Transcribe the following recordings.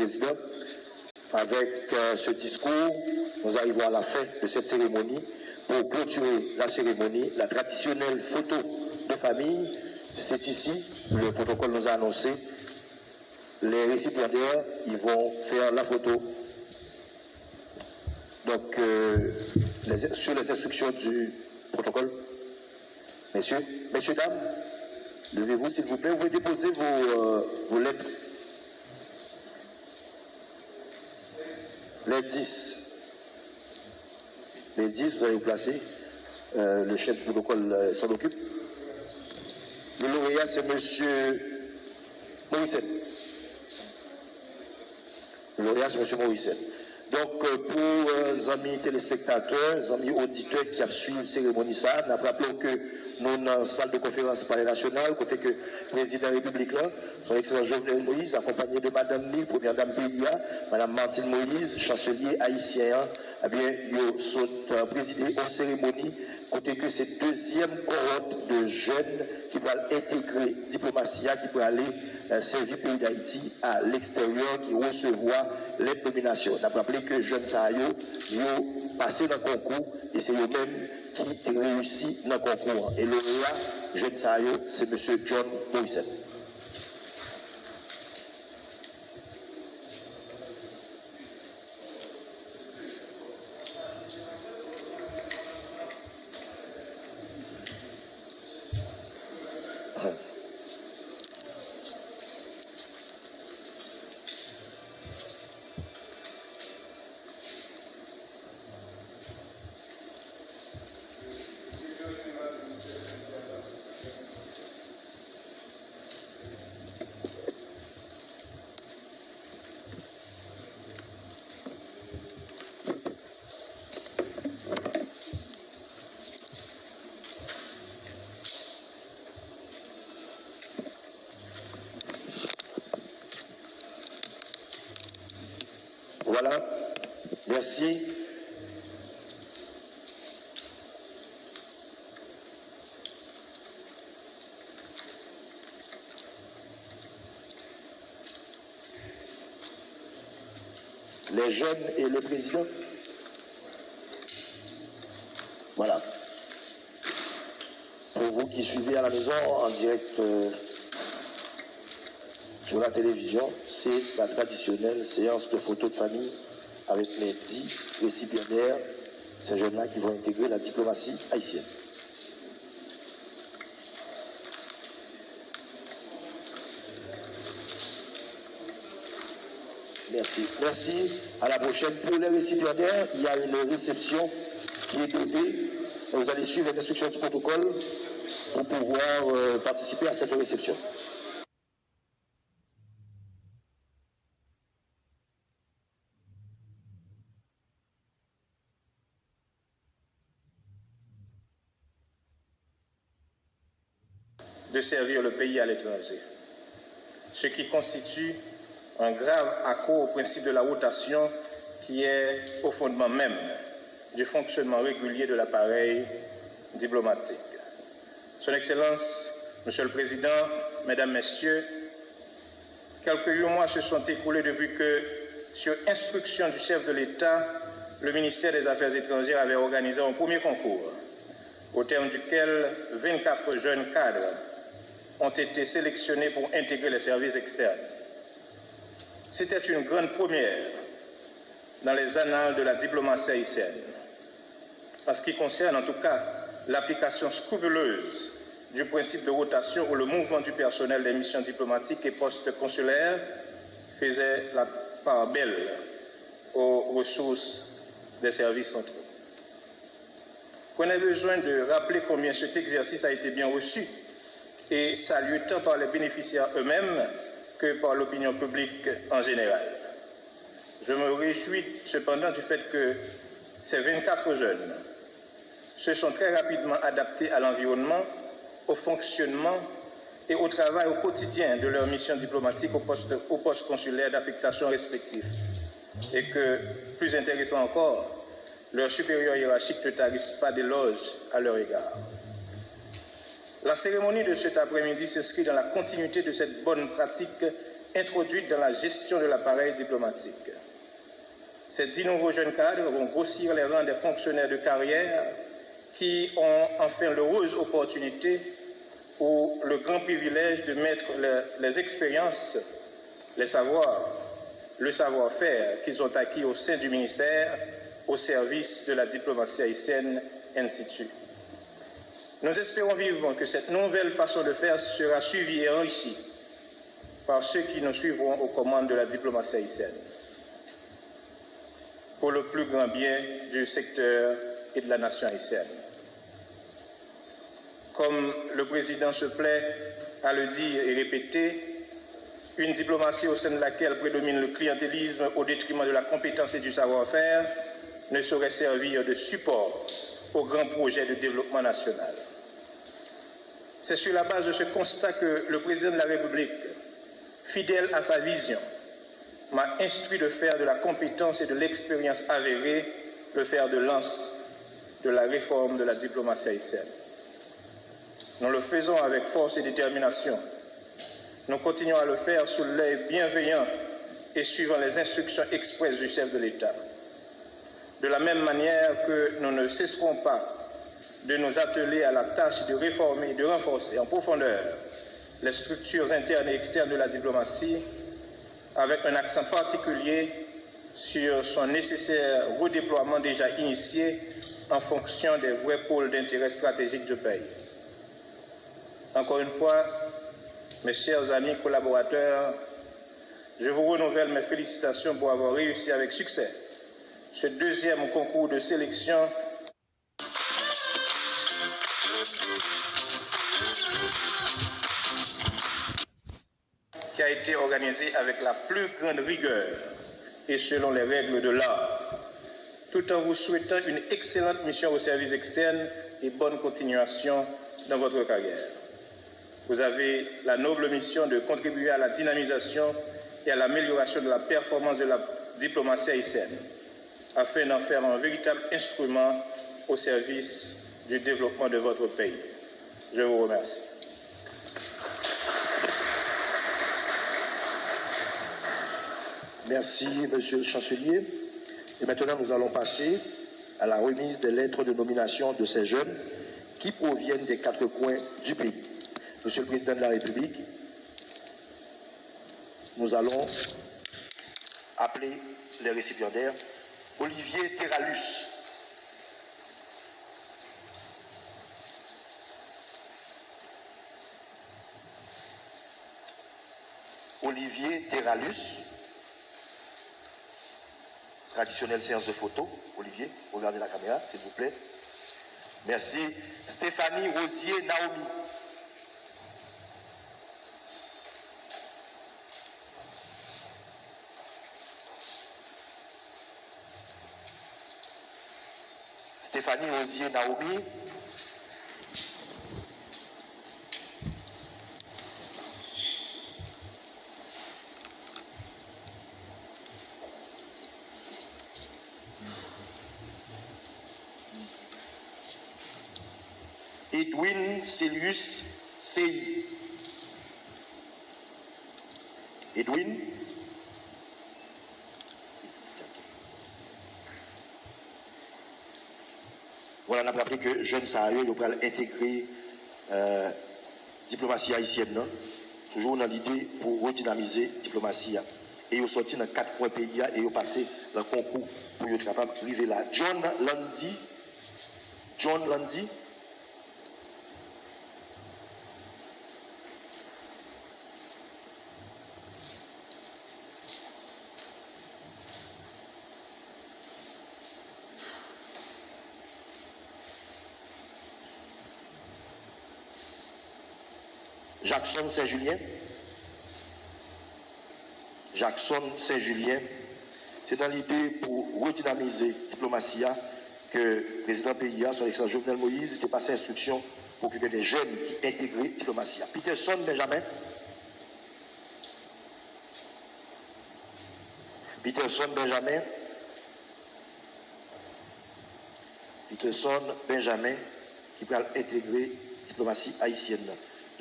Président. Avec ce discours, nous arrivons à la fin de cette cérémonie. Pour clôturer la cérémonie, la traditionnelle photo de famille, c'est ici, le protocole nous a annoncé. Les récipiendaires, ils vont faire la photo. Donc, sur les instructions du protocole, messieurs, dames, levez-vous s'il vous plaît, vous pouvez déposer vos lettres. Les 10. Les 10, vous allez vous placer. Le chef du protocole s'en occupe. Le lauréat, c'est M. Morissette. Le lauréat, c'est M. Morissette. Donc, pour les amis téléspectateurs, les amis auditeurs qui suivent la cérémonie, ça, nous rappelons que nous sommes dans la salle de conférence Palais National, côté que le président de la République, là, son excellence Jovenel Moïse, accompagné de Madame Ni, première dame PIA, Madame Martine Moïse, chancelier haïtien, eh bien, ils sont présidés aux cérémonies, côté que c'est deuxième cohorte de jeunes qui vont intégrer diplomatie, qui vont aller servir le pays d'Haïti à l'extérieur, qui recevoir les nominations. On a rappelé que jeunes Sahayo, ils ont passé dans le concours et c'est eux-mêmes qui réussit dans le concours. Et le lauréat, jeune Sahayo, c'est M. John Morissette. Voilà, merci. Les jeunes et le président. Voilà. Pour vous qui suivez à la maison en direct sur la télévision, c'est la traditionnelle séance de photos de famille avec les 10 récipiendaires, ces jeunes-là qui vont intégrer la diplomatie haïtienne. Merci. Merci. À la prochaine. Pour les récipiendaires, il y a une réception qui est dotée. Vous allez suivre les instructions du protocole pour pouvoir participer à cette réception. De servir le pays à l'étranger, ce qui constitue un grave accroc au principe de la rotation qui est au fondement même du fonctionnement régulier de l'appareil diplomatique. Son Excellence, Monsieur le Président, Mesdames, Messieurs, quelques 8 mois se sont écoulés depuis que, sur instruction du chef de l'État, le ministère des Affaires étrangères avait organisé un premier concours, au terme duquel 24 jeunes cadres ont été sélectionnés pour intégrer les services externes. C'était une grande première dans les annales de la diplomatie haïtienne, en ce qui concerne en tout cas l'application scrupuleuse du principe de rotation où le mouvement du personnel des missions diplomatiques et postes consulaires faisait la part belle aux ressources des services centraux. On a besoin de rappeler combien cet exercice a été bien reçu et salué tant par les bénéficiaires eux-mêmes que par l'opinion publique en général. Je me réjouis cependant du fait que ces 24 jeunes se sont très rapidement adaptés à l'environnement, au fonctionnement et au travail au quotidien de leur mission diplomatique au poste consulaire d'affectation respectif. Et que, plus intéressant encore, leurs supérieurs hiérarchiques ne tarissent pas d'éloges à leur égard. La cérémonie de cet après-midi s'inscrit dans la continuité de cette bonne pratique introduites dans la gestion de l'appareil diplomatique. Ces 10 nouveaux jeunes cadres vont grossir les rangs des fonctionnaires de carrière qui ont enfin l'heureuse opportunité ou le grand privilège de mettre les expériences, les savoirs, le savoir-faire qu'ils ont acquis au sein du ministère au service de la diplomatie haïtienne, ainsi de suite. Nous espérons vivement que cette nouvelle façon de faire sera suivie et enrichie par ceux qui nous suivront aux commandes de la diplomatie haïtienne, pour le plus grand bien du secteur et de la nation haïtienne. Comme le président se plaît à le dire et répéter, une diplomatie au sein de laquelle prédomine le clientélisme au détriment de la compétence et du savoir-faire ne saurait servir de support au grand projet de développement national. C'est sur la base de ce constat que le président de la République, fidèle à sa vision, m'a instruit de faire de la compétence et de l'expérience avérée le fer de lance de la réforme de la diplomatie haïtienne. Nous le faisons avec force et détermination. Nous continuons à le faire sous l'œil bienveillant et suivant les instructions expresses du chef de l'État. De la même manière que nous ne cesserons pas de nous atteler à la tâche de réformer et de renforcer en profondeur les structures internes et externes de la diplomatie, avec un accent particulier sur son nécessaire redéploiement déjà initié en fonction des vrais pôles d'intérêt stratégique du pays. Encore une fois, mes chers amis collaborateurs, je vous renouvelle mes félicitations pour avoir réussi avec succès ce deuxième concours de sélection qui a été organisé avec la plus grande rigueur et selon les règles de l'art, tout en vous souhaitant une excellente mission au service externe et bonne continuation dans votre carrière. Vous avez la noble mission de contribuer à la dynamisation et à l'amélioration de la performance de la diplomatie haïtienne, afin d'en faire un véritable instrument au service du développement de votre pays. Je vous remercie. Merci, Monsieur le Chancelier. Et maintenant, nous allons passer à la remise des lettres de nomination de ces jeunes qui proviennent des 4 coins du pays. Monsieur le Président de la République, nous allons appeler les récipiendaires. Olivier Terralus. Olivier Terralus. Traditionnelle séance de photos. Olivier, regardez la caméra, s'il vous plaît. Merci. Stéphanie Rosier Naomi. Stéphanie Rosier Naomi. Edwin Celius Sei. Edwin. Voilà, on a rappelé que jeune Saharieux va intégrer diplomatie haïtienne, non? Toujours dans l'idée pour redynamiser la diplomatie. Et ils sont sortis dans 4 coins pays et ils ont passé le concours pour être capable d'arriver là. John Landy. John Landy. Jackson Saint-Julien. Jackson Saint-Julien. C'est dans l'idée pour redynamiser la diplomatie que le président PIA, son excellence Jovenel Moïse, était passé instruction pour occuper des jeunes qui intégraient la diplomatie. Peterson Benjamin. Peterson Benjamin. Peterson Benjamin qui va intégrer la diplomatie haïtienne.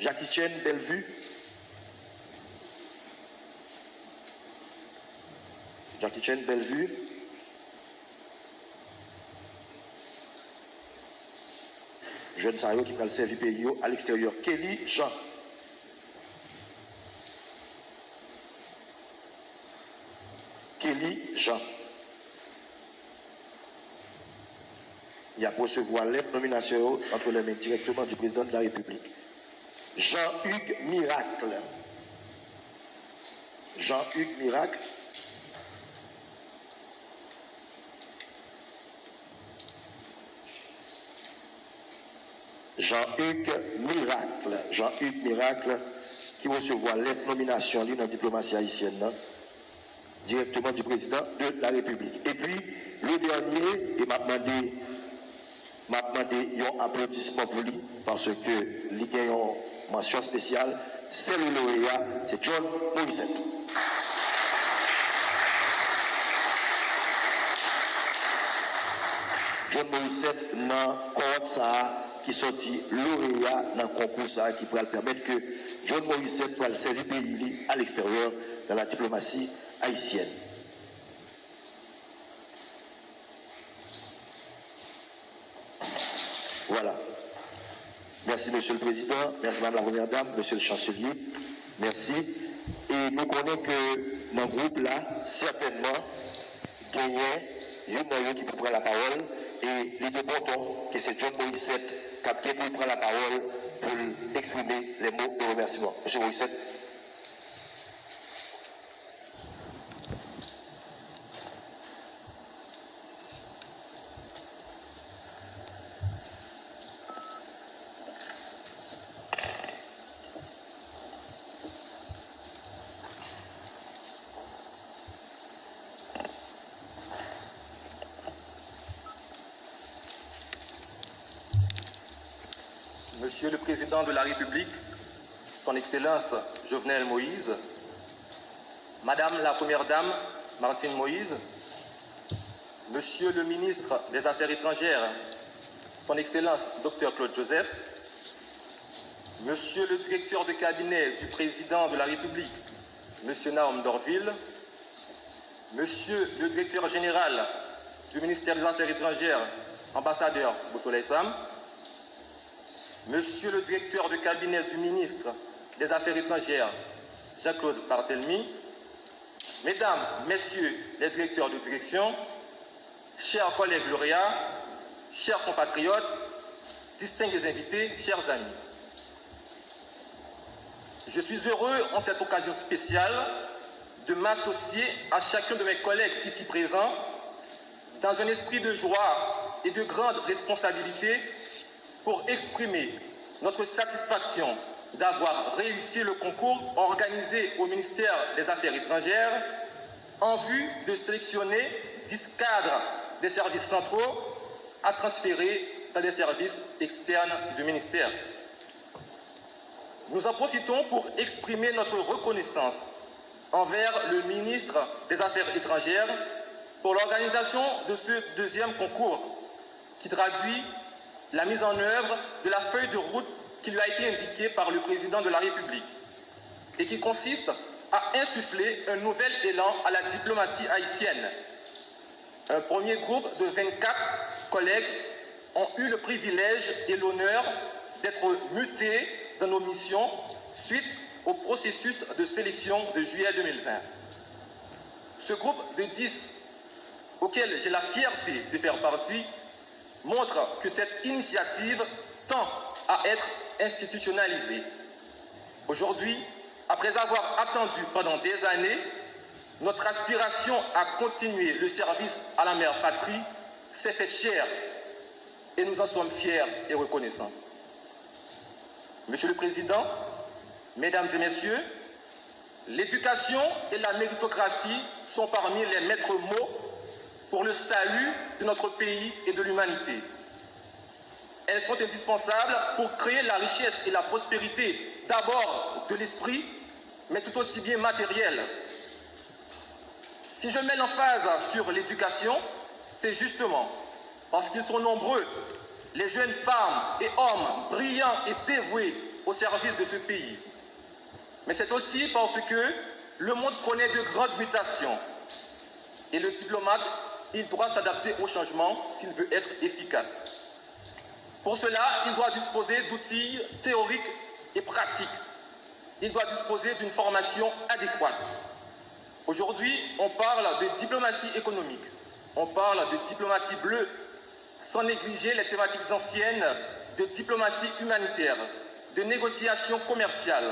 Jackie Chen Bellevue. Jackie Chan, Bellevue. Jeune Sayo qui va le servir pays à l'extérieur. Kelly Jean. Kelly Jean. Il a recevoir les nominations entre les mains directement du président de la République. Jean-Hugues Miracle. Jean-Hugues Miracle. Jean-Hugues Miracle. Jean-Hugues Miracle qui recevra les nominations dans la diplomatie haïtienne directement du président de la République. Et puis, le dernier, et m'a demandé un applaudissement pour lui, parce que il y a une mention spéciale, c'est le lauréat, c'est John Morissette. John Morissette, dans le corps ça, qui sortit lauréat dans le concours ça, qui pourrait permettre que John Morissette soit le servir pays à l'extérieur dans la diplomatie haïtienne. Voilà. Merci, Monsieur le Président. Merci, Madame la Première Dame, Monsieur le Chancelier. Merci. Et nous connaissons que dans le groupe là, certainement, il y a un qui peut prendre la parole. Et il est content que c'est John Morissette qui peut prendre la parole pour exprimer les mots de remerciement. Monsieur Morissette. Monsieur le Président de la République, Son Excellence Jovenel Moïse, Madame la Première Dame Martine Moïse, Monsieur le Ministre des Affaires étrangères, Son Excellence Dr Claude Joseph, Monsieur le Directeur de cabinet du Président de la République, Monsieur Naom Dorville, Monsieur le Directeur général du ministère des Affaires étrangères, Ambassadeur Boussoleil Sam, Monsieur le Directeur de cabinet du ministre des Affaires étrangères, Jean-Claude Barthélemy, Mesdames, Messieurs les directeurs de direction, chers collègues lauréats, chers compatriotes, distingués invités, chers amis. Je suis heureux en cette occasion spéciale de m'associer à chacun de mes collègues ici présents dans un esprit de joie et de grande responsabilité pour exprimer notre satisfaction d'avoir réussi le concours organisé au ministère des Affaires étrangères en vue de sélectionner 10 cadres des services centraux à transférer dans les services externes du ministère. Nous en profitons pour exprimer notre reconnaissance envers le ministre des Affaires étrangères pour l'organisation de ce deuxième concours qui traduit la mise en œuvre de la feuille de route qui lui a été indiquée par le président de la République et qui consiste à insuffler un nouvel élan à la diplomatie haïtienne. Un premier groupe de 24 collègues ont eu le privilège et l'honneur d'être mutés dans nos missions suite au processus de sélection de juillet 2020. Ce groupe de 10, auquel j'ai la fierté de faire partie, montre que cette initiative tend à être institutionnalisée. Aujourd'hui, après avoir attendu pendant des années, notre aspiration à continuer le service à la mère patrie s'est faite chère et nous en sommes fiers et reconnaissants. Monsieur le Président, Mesdames et Messieurs, l'éducation et la méritocratie sont parmi les maîtres mots pour le salut de notre pays et de l'humanité. Elles sont indispensables pour créer la richesse et la prospérité, d'abord de l'esprit, mais tout aussi bien matérielle. Si je mets l'emphase sur l'éducation, c'est justement parce qu'ils sont nombreux, les jeunes femmes et hommes brillants et dévoués au service de ce pays. Mais c'est aussi parce que le monde connaît de grandes mutations. Et le diplomate, il doit s'adapter au changement s'il veut être efficace. Pour cela, il doit disposer d'outils théoriques et pratiques. Il doit disposer d'une formation adéquate. Aujourd'hui, on parle de diplomatie économique, on parle de diplomatie bleue, sans négliger les thématiques anciennes de diplomatie humanitaire, de négociation commerciale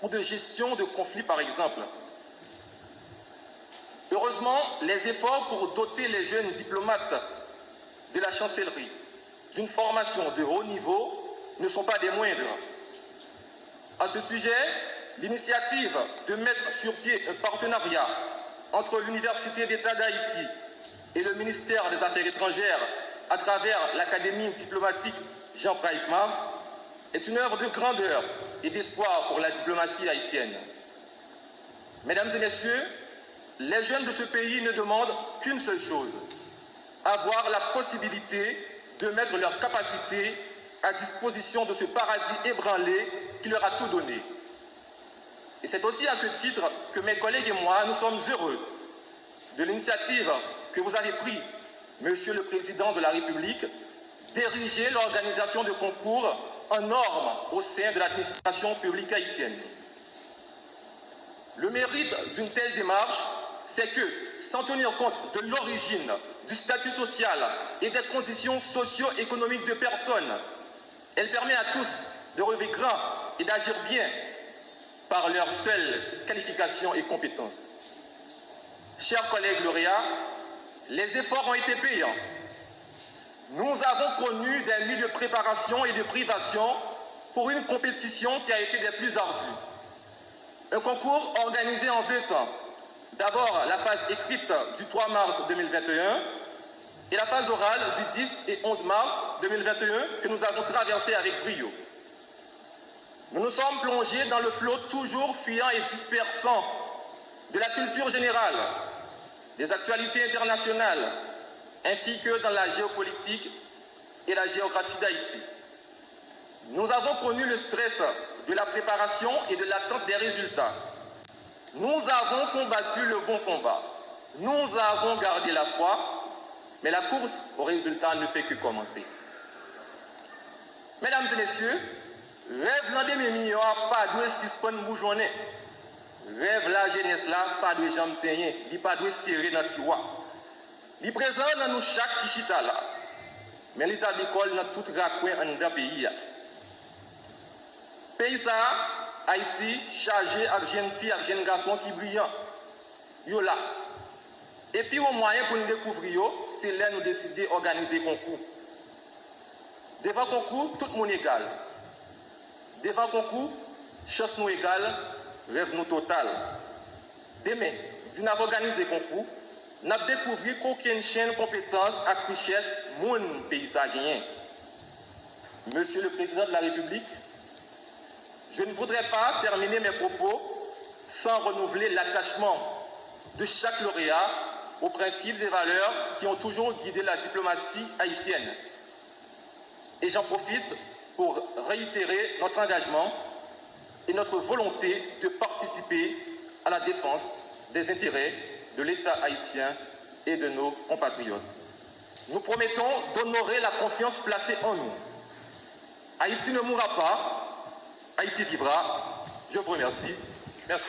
ou de gestion de conflits par exemple. Heureusement, les efforts pour doter les jeunes diplomates de la chancellerie d'une formation de haut niveau ne sont pas des moindres. À ce sujet, l'initiative de mettre sur pied un partenariat entre l'Université d'État d'Haïti et le ministère des Affaires étrangères à travers l'Académie diplomatique Jean Price-Mars est une œuvre de grandeur et d'espoir pour la diplomatie haïtienne. Mesdames et messieurs, les jeunes de ce pays ne demandent qu'une seule chose, avoir la possibilité de mettre leurs capacités à disposition de ce paradis ébranlé qui leur a tout donné. Et c'est aussi à ce titre que mes collègues et moi, nous sommes heureux de l'initiative que vous avez prise, Monsieur le Président de la République, d'ériger l'organisation de concours en norme au sein de l'administration publique haïtienne. Le mérite d'une telle démarche, c'est que, sans tenir compte de l'origine, du statut social et des conditions socio-économiques de personnes, elle permet à tous de relever grand et d'agir bien par leur seule qualification et compétence. Chers collègues lauréats, les efforts ont été payants. Nous avons connu des milieux de préparation et de privation pour une compétition qui a été des plus ardues. Un concours organisé en 2 temps. D'abord, la phase écrite du 3 mars 2021 et la phase orale du 10 et 11 mars 2021 que nous avons traversée avec brio. Nous nous sommes plongés dans le flot toujours fuyant et dispersant de la culture générale, des actualités internationales, ainsi que dans la géopolitique et la géographie d'Haïti. Nous avons connu le stress de la préparation et de l'attente des résultats. Nous avons combattu le bon combat. Nous avons gardé la foi, mais la course aux résultats ne fait que commencer. Mesdames et messieurs, rêve l'an 2000 pas de 6 points de bourgeonner. Rêve la jeunesse là, pas de jambes teignées, il pas de serrer dans le tiroir. Il présent dans nous chaque kichita là. Mais l'état d'école dans tout raccoin en dans pays. Pays ça, Haïti, chargé avec jeunes filles, avec jeunes garçons qui brillent. Yo là. Et puis au moyen pour nous découvrir, c'est là nous décider d'organiser concours. Devant concours, tout le monde est égal. Devant concours, chance nous égale, rêve nous total. Demain, nous avons organisé concours, nous avons découvert qu'aucune chaîne compétence à richesse, mon pays a gagné. Monsieur le Président de la République, je ne voudrais pas terminer mes propos sans renouveler l'attachement de chaque lauréat aux principes et valeurs qui ont toujours guidé la diplomatie haïtienne. Et j'en profite pour réitérer notre engagement et notre volonté de participer à la défense des intérêts de l'État haïtien et de nos compatriotes. Nous promettons d'honorer la confiance placée en nous. Haïti ne mourra pas, Haïti vivra. Je vous remercie. Merci.